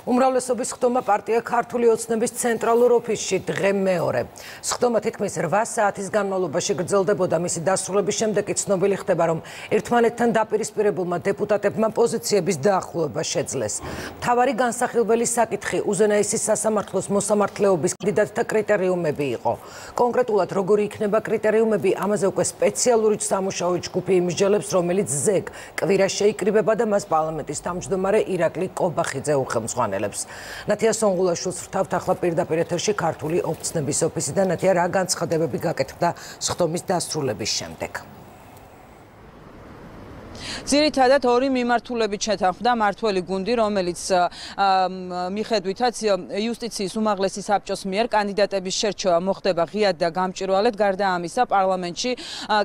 უმრავლესობის ხდომა პარტია ქართული ოცნების ცენტრალურ ოფისში დღე მეორე. Ხდომა თითქმის 8 საათის განმავლობაში გრძელდებოდა. მისი დასრულების შემდეგ ცნობილი ხდება, რომ ერთმანეთთან დაპირისპირებულმა დეპუტატებმა პოზიციების დაახლოება შეძლეს. მთავარი განსახილველი საკითხი უზენაესი სასამართლოს მოსამართლეობის კანდიდატთა კრიტერიუმები იყო. კონკრეტულად როგორი იქნება კრიტერიუმები, ამაზე უკვე სპეციალური სამუშაო ჯგუფი იმსჯელებს, რომელიც ზეგ კვირას შეიკრიბება და მას პარლამენტის თავმჯდომარე ირაკლი კობახიძე უხელმძღვანელებს. ნათია სონღულაშვილს ვრთავთ ახლა პირდაპირ ეთერში ქართული ოცნების ოფისიდან. ნათია, რა განცხადებები გაკეთდა ხდომის დასრულების შემდეგ? ძირითადად ორი მიმართულებით შეთანხმდა მმართველი გუნდი, რომელიც მიხედვითაც იუსტიციის უმაღლესი საბჭოს მიერ კანდიდატების შერჩევა მოხდება ღიად და გამჭვირვალედ. გარდა ამისა, პარლამენტში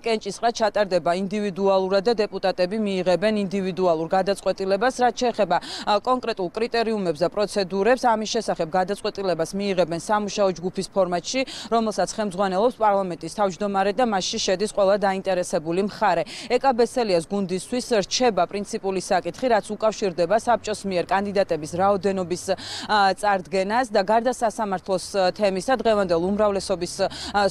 კენჭისყრა ჩატარდება ინდივიდუალურად და დეპუტატები მიიღებენ ინდივიდუალურ გადაწყვეტილებას, რაც შეეხება კონკრეტულ კრიტერიუმებს და პროცედურებს. ამის შესახებ გადაწყვეტილებას მიიღებენ სამუშაო ჯგუფის ფორმატში, რომელსაც ხელმძღვანელობს პარლამენტის თავმჯდომარე და მასში შედის ყველა დაინტერესებული მხარე. ეკა ბესელიას გუნდისთვის რჩება პრინციპული საკითხი, რაც უკავშირდება საბჭოს მიერ კანდიდატების რაოდენობის წარდგენას და გარდა სასამართლოს თემისა დღევანდელ უმრავლესობის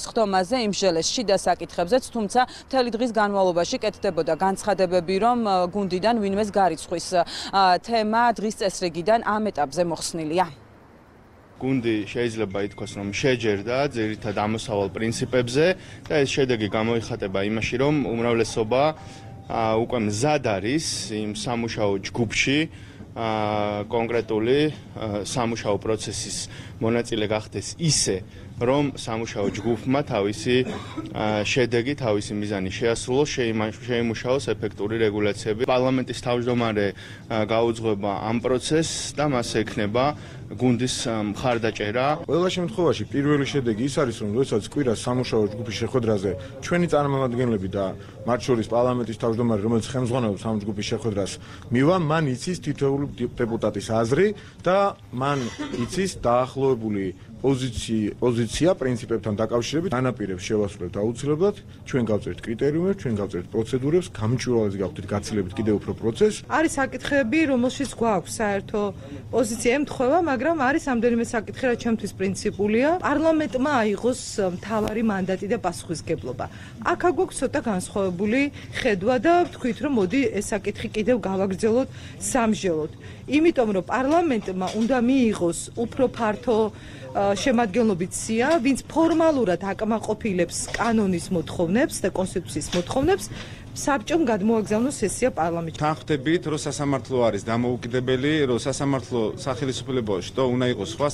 ხდომაზე იმსჯელეს შიდა საკითხებზეც, თუმცა მთელი დღის განმავლობაში კეთდებოდა განცხადებები, რომ გუნდიდან ვინმეს გარიცხვის თემა დღის წესრიგიდან ამ ეტაპზე მოხსნილია. გუნდი შეიძლება ითქვას, რომ შეჯერდა ძირითად ამოსავალ პრინციპებზე და ეს შედეგი გამოიხატება იმაში, რომ უმრავლესობა უკვე მზად არის იმ სამუშაო ჯგუფში კონკრეტული სამუშაო პროცესის მონაწილე გახდეს ისე, რომ სამუშაო ჯგუფმა თავისი შედეგი, თავისი მიზანი შეასრულოს, შეიმუშაოს ეფექტური რეგულაციები. პარლამენტის თავმჯდომარე გაუძღვება ამ პროცესს და მას ექნება გუნდის მხარდაჭერა. ყველა შემთხვევაში პირველი შედეგი ის არის, რომ როდესაც კვირას სამუშაო ჯგუფის შეხვედრაზე ჩვენი წარმომადგენლები და მათ შორის პარლამენტის თავმჯდომარე, რომელიც ხელმძღვანელობს ამ ჯგუფის შეხვედრას, მივა, მან იცის თითოეული დეპუტატის აზრი და მან იცის დაახლოებული პოზიცია პრინციპებთან დაკავშირებით. განაპირებს შევასრულებთ აუცილებლად, ჩვენ გავწერთ კრიტერიუმებს, ჩვენ გავწერთ პროცედურებს, გამჭვირვალეს გავხდით გაცილებით კიდევ უფრო პროცესს. არის საკითხები, რომელშიც გვაქვს საერთო პოზიცია ემთხვევა, მაგრამ არის ამდენიმე საკითხი, რაც ჩემთვის პრინციპულია. პარლამენტმა აიღოს მთავარი მანდატი და პასუხისგებლობა. აქ გვაქვს ცოტა განსხვავებული ხედვა და ვთქვით, რომ მოდი ეს საკითხი კიდევ გავაგრძელოთ, სამსჯელოთ. იმიტომ რომ პარლამენტმა უნდა მიიღოს უფრო ფართო შემადგენლობით სია, ვინც ფორმალურად აკმაყოფილებს კანონის მოთხოვნებს და კონსტიტუციის მოთხოვნებს, საბჭომ გადმოაგზავნოს სესია პარლამენტში. თანხდებით, რომ სასამართლო არის დამოუკიდებელი, რომ სასამართლო სახელისუფლება შტო უნდა იყოს სხვა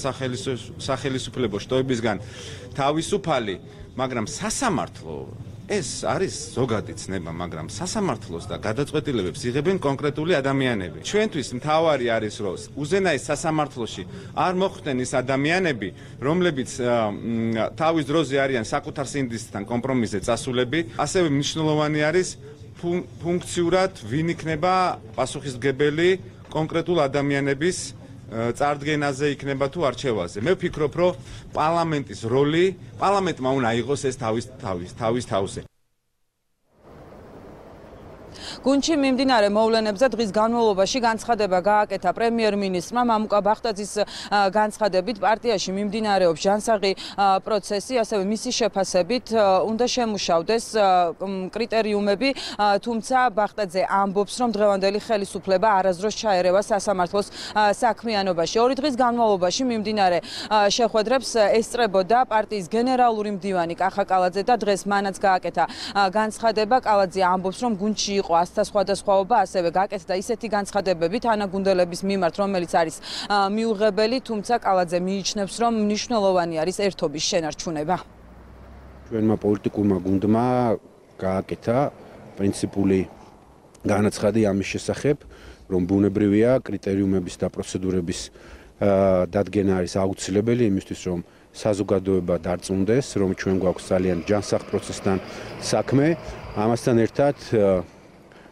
სახელისუფლება შტოებისგან თავისუფალი, მაგრამ სასამართლო ეს არის ზოგადი ცნება, მაგრამ სასამართლოს და გადაწყვეტილებებს იღებენ კონკრეტული ადამიანები. ჩვენთვის მთავარი არის, რომ უზენაეს სასამართლოში არ მოხვდნენ ის ადამიანები, რომლებიც თავის დროზე არიან საკუთარ სინდისთან კომპრომისზე წასულები. ასევე მნიშვნელოვანი არის ფუნქციურად ვინ იქნება პასუხისმგებელი კონკრეტულ ადამიანების წარდგენაზე იქნება თუ არჩევაზე. მე ვფიქრობ, რომ პარლამენტის როლი, პარლამენტმა უნდა აიღოს ეს თავის თავზე. გუნდში მიმდინარე მოვლენებზე დღის განმავლობაში განცხადება გააკეთა პრემიერ-მინისტრმა მამუკა ბახტაძის განცხადებით პარტიაში მიმდინარეობს ჯანსაღი პროცესი, ასევე მისი შეფასებით უნდა შემუშავდეს კრიტერიუმები, თუმცა ბახტაძე ამბობს, რომ დღევანდელი ხელისუფლება არასდროს ჩაერევა სასამართლოს საქმიანობაში. ორი დღის განმავლობაში მიმდინარე შეხვედრებს ესწრებოდა პარტიის გენერალური მდივანი კახა კალაძე და დღეს მანაც გააკეთა განცხადება. კალაძე ამბობს, რომ გუნდში იყო სხვადასხვაობა, ასევე გაკეთდა ისეთი განცხადებები თანაგუნდელების მიმართ, რომელიც არის მიუღებელი, თუმცა კალაძე მიიჩნევს, რომ მნიშვნელოვანი არის ერთობის შენარჩუნება. ჩვენმა პოლიტიკურმა გუნდმა გააკეთა პრინციპული განაცხადი ამის შესახებ, რომ ბუნებრივია კრიტერიუმების და პროცედურების დადგენა არის აუცილებელი იმისთვის, რომ საზოგადოება დარწმუნდეს, რომ ჩვენ გვაქვს ძალიან ჯანსაღ პროცესთან საქმე. ამასთან ერთად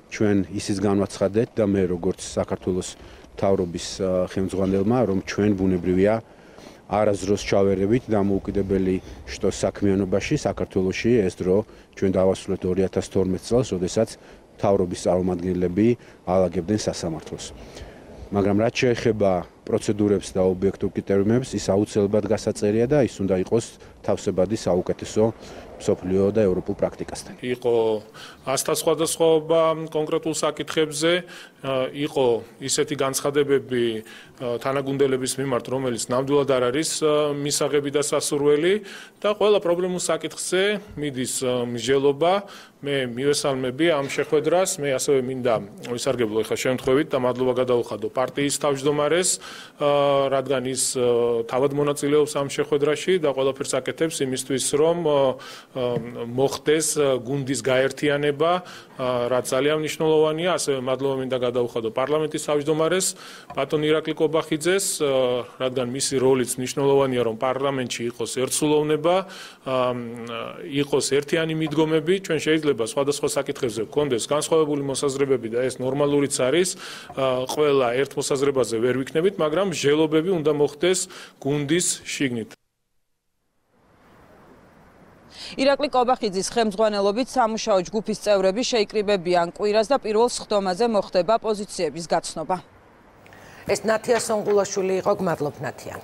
ჩვენ ისიც განვაცხადეთ და მე როგორც საქართველოს მთავრობის ხელმძღვანელმა, რომ ჩვენ ბუნებრივია არასდროს ჩავერევით დამოუკიდებელი შტოს საქმიანობაში საქართველოში ეს დრო ჩვენ დავასრულეთ 2012 წელს, როდესაც მთავრობის წარმომადგენლები ალაგებდნენ სასამართლოს. მაგრამ რაც შეეხება პროცედურებს და ობიექტურ კრიტერიუმებს, ის აუცილებლად გასაწერია და ის უნდა იყოს თავსებადი საუკეთესო მსოფლიო და ევროპულ პრაქტიკასთან. იყო ასთა სხვადასხვაობა კონკრეტულ საკითხებზე, იყო ისეთი განცხადებები თანაგუნდელების მიმართ, რომელიც ნამდვილად არ არის მისაღები და სასურველი და ყველა პრობლემულ საკითხზე მიდის მსჯელობა. მე მივესალმები ამ შეხვედრას, მე ასევე მინდა ვისარგებლო ახლა შემთხვევით და მადლობა გადავუხადო პარტიის თავმჯდომარეს, რადგან ის თავად მონაწილეობს ამ შეხვედრაში და ყველაფერს აკეთებს იმისთვის, რომ მოხდეს გუნდის გაერთიანება, რაც ძალიან მნიშვნელოვანია. ასევე მადლობა მინდა გადავუხადო პარლამენტის თავმჯდომარეს, ბატონ ირაკლი კობახიძეს, რადგან მისი როლიც მნიშვნელოვანია, რომ პარლამენტში იყოს ერთსულოვნება, იყოს ერთიანი მიდგომები. ჩვენ შეიძლება სხვადასხვა საკითხებზე გქონდეს განსხვავებული მოსაზრებები და ეს ნორმალურიც არის. ყველა ერთ მოსაზრებაზე ვერ ვიქნებით, მაგრამ მსჯელობები უნდა მოხდეს გუნდის შიგნით. ირაკლი კობახიძის ხელმძღვანელობით სამუშაო ჯგუფის წევრები შეიკრიბებიან კვირას და პირველ სხდომაზე მოხდება პოზიციების გაცნობა. ეს ნათია სონგულაშვილი იყო, გმადლობ ნათია.